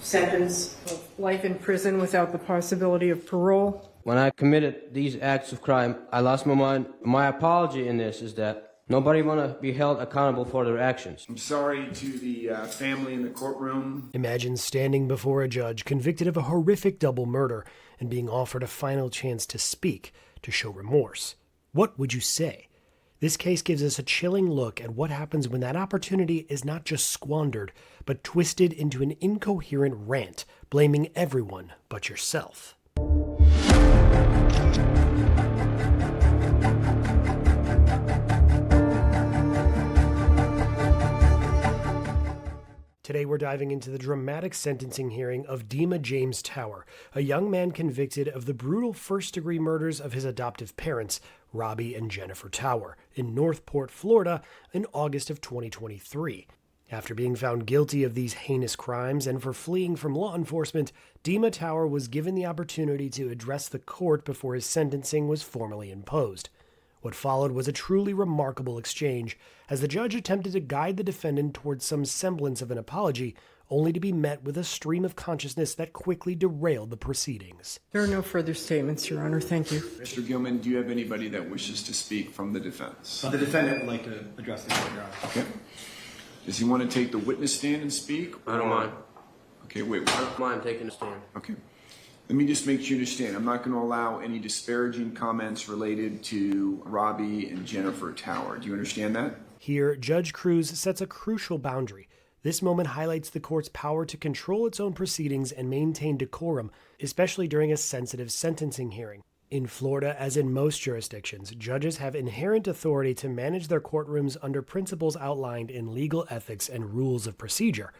sentence of life in prison without the possibility of parole. When I committed these acts of crime, I lost my mind. My apology in this is that nobody want to be held accountable for their actions. I'm sorry to the family in the courtroom. Imagine standing before a judge convicted of a horrific double murder and being offered a final chance to speak, to show remorse. What would you say? This case gives us a chilling look at what happens when that opportunity is not just squandered, but twisted into an incoherent rant, blaming everyone but yourself. Today we're diving into the dramatic sentencing hearing of Dima James Tower, a young man convicted of the brutal first-degree murders of his adoptive parents, Robbie and Jennifer Tower, in Northport, Florida, in August of 2023. After being found guilty of these heinous crimes and for fleeing from law enforcement, Dima Tower was given the opportunity to address the court before his sentencing was formally imposed. What followed was a truly remarkable exchange, as the judge attempted to guide the defendant towards some semblance of an apology, only to be met with a stream of consciousness that quickly derailed the proceedings. There are no further statements, Your Honor. Thank you. Mr. Gilman, do you have anybody that wishes to speak from the defense? The defendant would like to address the court, Your Honor. Okay. Does he want to take the witness stand and speak? I don't mind. Okay, wait. I don't mind taking a stand. Okay. Let me just make sure you understand. I'm not going to allow any disparaging comments related to Robbie and Jennifer Tower. Do you understand that? Here, Judge Cruz sets a crucial boundary. This moment highlights the court's power to control its own proceedings and maintain decorum, especially during a sensitive sentencing hearing. In Florida, as in most jurisdictions, judges have inherent authority to manage their courtrooms under principles outlined in legal ethics and rules of procedure.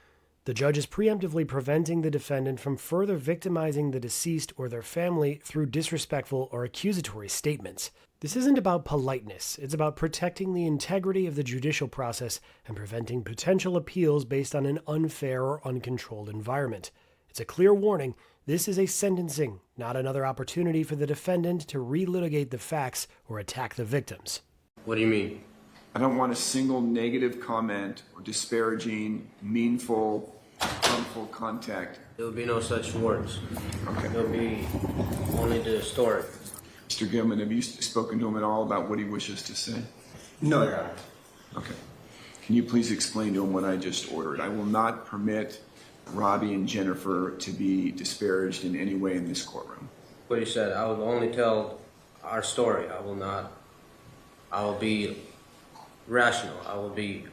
The judge is preemptively preventing the defendant from further victimizing the deceased or their family through disrespectful or accusatory statements. This isn't about politeness, it's about protecting the integrity of the judicial process and preventing potential appeals based on an unfair or uncontrolled environment. It's a clear warning, this is a sentencing, not another opportunity for the defendant to relitigate the facts or attack the victims. What do you mean? I don't want a single negative comment or disparaging, meaningful, harmful contact. There will be no such words. Okay. There will be only the story. Mr. Gilman, have you spoken to him at all about what he wishes to say? No, Your Honor. Okay. Can you please explain to him what I just ordered? I will not permit Robbie and Jennifer to be disparaged in any way in this courtroom. What he said, I will only tell our story. I will be rational. I will be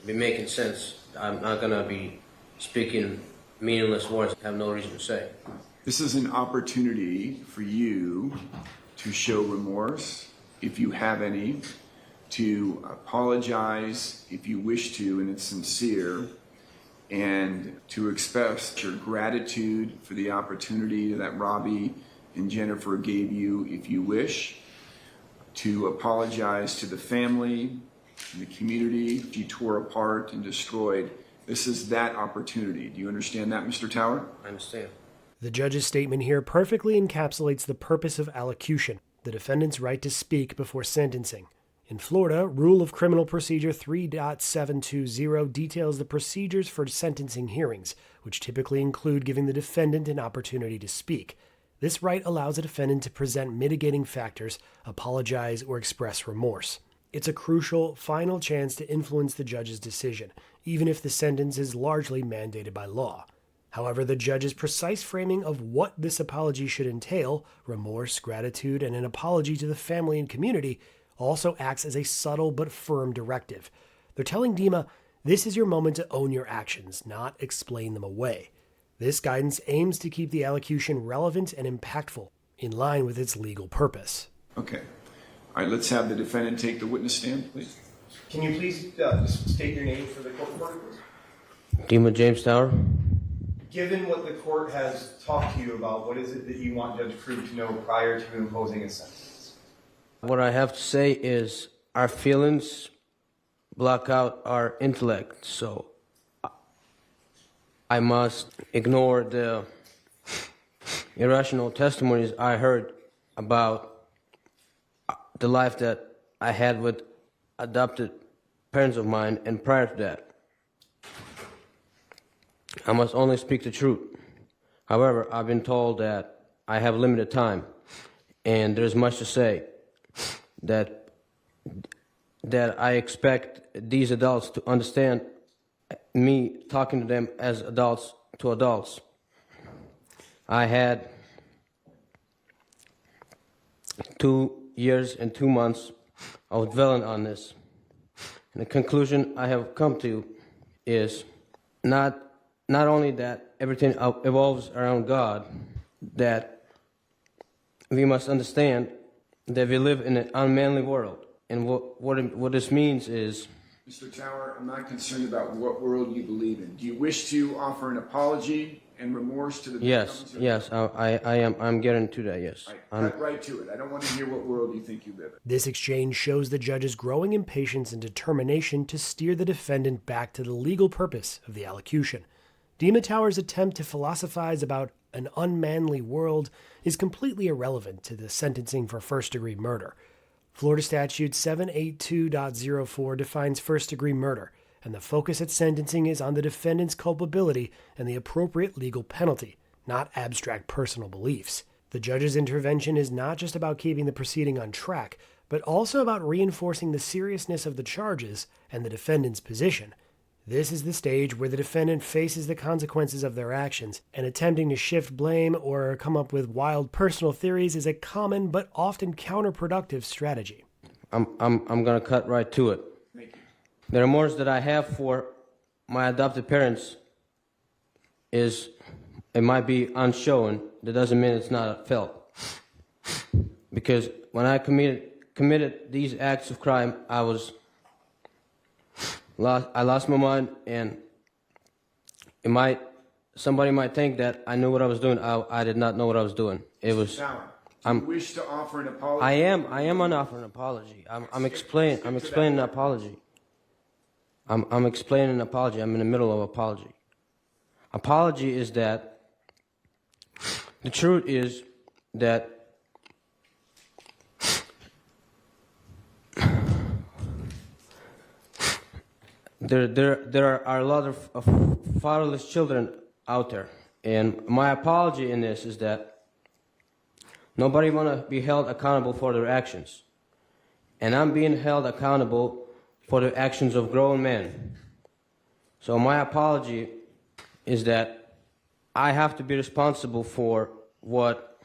making sense. I'm not going to be speaking meaningless words I have no reason to say. This is an opportunity for you to show remorse, if you have any, to apologize if you wish to and it's sincere, and to express your gratitude for the opportunity that Robbie and Jennifer gave you if you wish, to apologize to the family and the community you tore apart and destroyed. This is that opportunity. Do you understand that, Mr. Tower? I understand. The judge's statement here perfectly encapsulates the purpose of allocution, the defendant's right to speak before sentencing. In Florida, Rule of Criminal Procedure 3.720 details the procedures for sentencing hearings, which typically include giving the defendant an opportunity to speak. This right allows a defendant to present mitigating factors, apologize, or express remorse. It's a crucial, final chance to influence the judge's decision, even if the sentence is largely mandated by law. However, the judge's precise framing of what this apology should entail, remorse, gratitude, and an apology to the family and community, also acts as a subtle but firm directive. They're telling Dima, this is your moment to own your actions, not explain them away. This guidance aims to keep the allocution relevant and impactful, in line with its legal purpose. Okay. All right, let's have the defendant take the witness stand, please. Can you please just state your name for the court reporter, please? Dima James Tower. Given what the court has talked to you about, what is it that you want Judge Cruz to know prior to imposing a sentence? What I have to say is our feelings block out our intellect, so I must ignore the irrational testimonies I heard about the life that I had with adopted parents of mine, and prior to that, I must only speak the truth. However, I've been told that I have limited time, and there's much to say. That I expect these adults to understand me talking to them as adults to adults. I had 2 years and 2 months of dwelling on this. And the conclusion I have come to is not only that everything evolves around God, that we must understand that we live in an unmanly world. And what this means is... Mr. Tower, I'm not concerned about what world you believe in. Do you wish to offer an apology and remorse to the victims? Yes, I am. I'm getting to that, yes. Cut right to it. I don't want to hear what world you think you live in. This exchange shows the judge's growing impatience and determination to steer the defendant back to the legal purpose of the allocution. Dima Tower's attempt to philosophize about an unmanly world is completely irrelevant to the sentencing for first-degree murder. Florida Statute 782.04 defines first-degree murder, and the focus at sentencing is on the defendant's culpability and the appropriate legal penalty, not abstract personal beliefs. The judge's intervention is not just about keeping the proceeding on track, but also about reinforcing the seriousness of the charges and the defendant's position. This is the stage where the defendant faces the consequences of their actions, and attempting to shift blame or come up with wild personal theories is a common but often counterproductive strategy. I'm going to cut right to it. Thank you. The remorse that I have for my adopted parents it might be unshown. That doesn't mean it's not felt. Because when I committed these acts of crime, I lost my mind, and somebody might think that I knew what I was doing. I did not know what I was doing. It was. Tower, do you wish to offer an apology? I am on offering an apology. I'm explaining an apology. I'm explaining an apology. I'm in the middle of apology. Apology is that the truth is that there are a lot of fatherless children out there, and my apology in this is that nobody want to be held accountable for their actions, and I'm being held accountable for the actions of grown men. So my apology is that I have to be responsible for what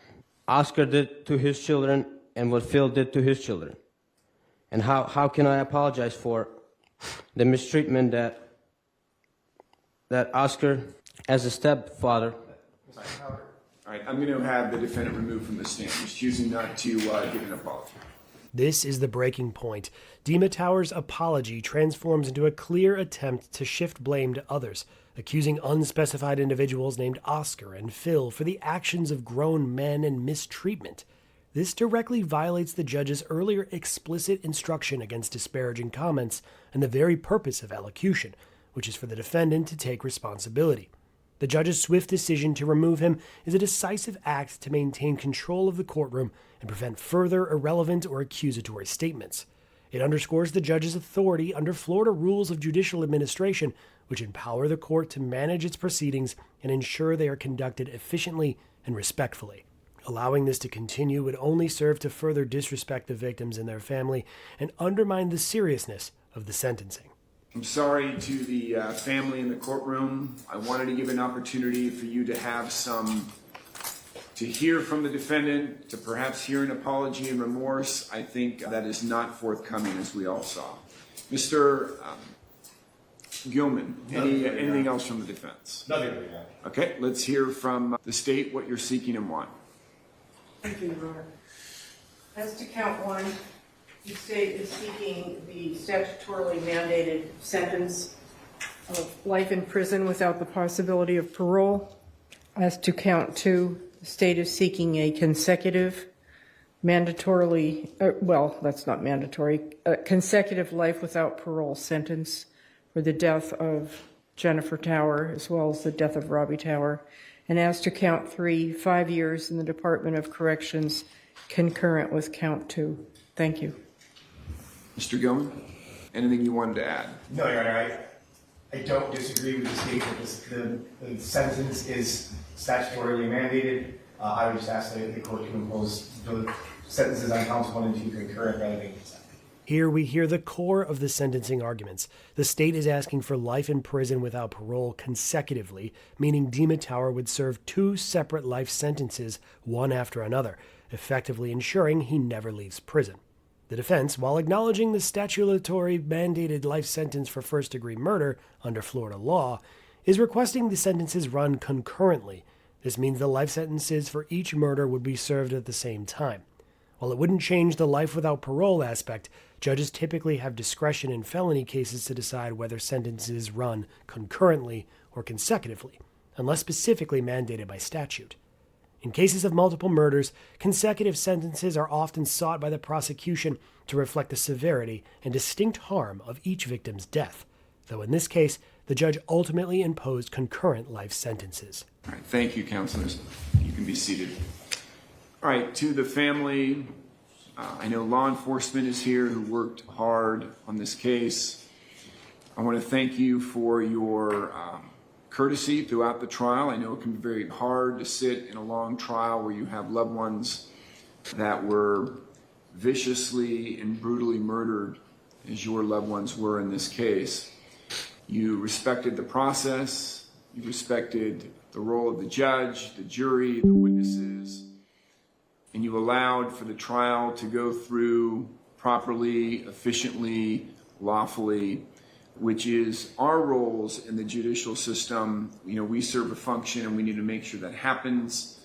Oscar did to his children and what Phil did to his children. And how can I apologize for the mistreatment that Oscar, as a stepfather... All right, I'm going to have the defendant removed from the stand. He's choosing not to give an apology. This is the breaking point. Dima Tower's apology transforms into a clear attempt to shift blame to others, accusing unspecified individuals named Oscar and Phil for the actions of grown men and mistreatment. This directly violates the judge's earlier explicit instruction against disparaging comments and the very purpose of allocution, which is for the defendant to take responsibility. The judge's swift decision to remove him is a decisive act to maintain control of the courtroom and prevent further irrelevant or accusatory statements. It underscores the judge's authority under Florida rules of judicial administration, which empower the court to manage its proceedings and ensure they are conducted efficiently and respectfully. Allowing this to continue would only serve to further disrespect the victims and their family and undermine the seriousness of the sentencing. I'm sorry to the family in the courtroom. I wanted to give an opportunity for you to have to hear from the defendant, to perhaps hear an apology and remorse. I think that is not forthcoming, as we all saw. Mr. Gilman, anything else from the defense? Nothing like that. Okay, let's hear from the state what you're seeking and why. Thank you, Your Honor. As to count one, the state is seeking the statutorily mandated sentence of life in prison without the possibility of parole. As to count two, the state is seeking a consecutive, consecutive life without parole sentence for the death of Jennifer Tower as well as the death of Robbie Tower. And as to count three, 5 years in the Department of Corrections concurrent with count two. Thank you. Mr. Gilman, anything you wanted to add? No, Your Honor, I don't disagree with the state that the sentence is statutorily mandated. I would just ask the court to impose the sentences on counts 1 and 2 concurrent rather than consecutive. Here we hear the core of the sentencing arguments. The state is asking for life in prison without parole consecutively, meaning Dima Tower would serve 2 separate life sentences, one after another, effectively ensuring he never leaves prison. The defense, while acknowledging the statutory mandated life sentence for first-degree murder under Florida law, is requesting the sentences run concurrently. This means the life sentences for each murder would be served at the same time. While it wouldn't change the life without parole aspect, judges typically have discretion in felony cases to decide whether sentences run concurrently or consecutively, unless specifically mandated by statute. In cases of multiple murders, consecutive sentences are often sought by the prosecution to reflect the severity and distinct harm of each victim's death, though in this case, the judge ultimately imposed concurrent life sentences. All right, thank you, counselors. You can be seated. All right, to the family, I know law enforcement is here who worked hard on this case. I want to thank you for your courtesy throughout the trial. I know it can be very hard to sit in a long trial where you have loved ones that were viciously and brutally murdered, as your loved ones were in this case. You respected the process, you respected the role of the judge, the jury, the witnesses, and you allowed for the trial to go through properly, efficiently, lawfully, which is our roles in the judicial system. You know, we serve a function and we need to make sure that happens.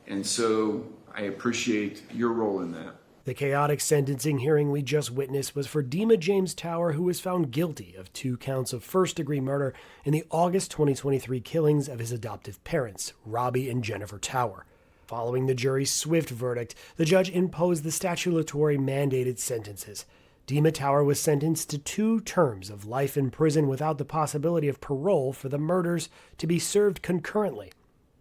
And so I appreciate your role in that. The chaotic sentencing hearing we just witnessed was for Dima James Tower, who was found guilty of 2 counts of first-degree murder in the August 2023 killings of his adoptive parents, Robbie and Jennifer Tower. Following the jury's swift verdict, the judge imposed the statutory mandated sentences. Dima Tower was sentenced to 2 terms of life in prison without the possibility of parole for the murders to be served concurrently.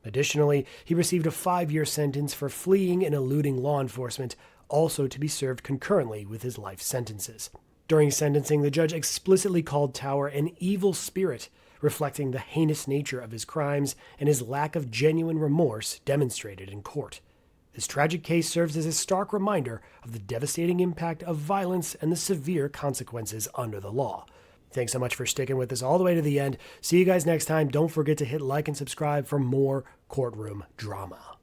Additionally, he received a 5-year sentence for fleeing and eluding law enforcement, also to be served concurrently with his life sentences. During sentencing, the judge explicitly called Tower an evil spirit, reflecting the heinous nature of his crimes and his lack of genuine remorse demonstrated in court. This tragic case serves as a stark reminder of the devastating impact of violence and the severe consequences under the law. Thanks so much for sticking with us all the way to the end. See you guys next time. Don't forget to hit like and subscribe for more courtroom drama.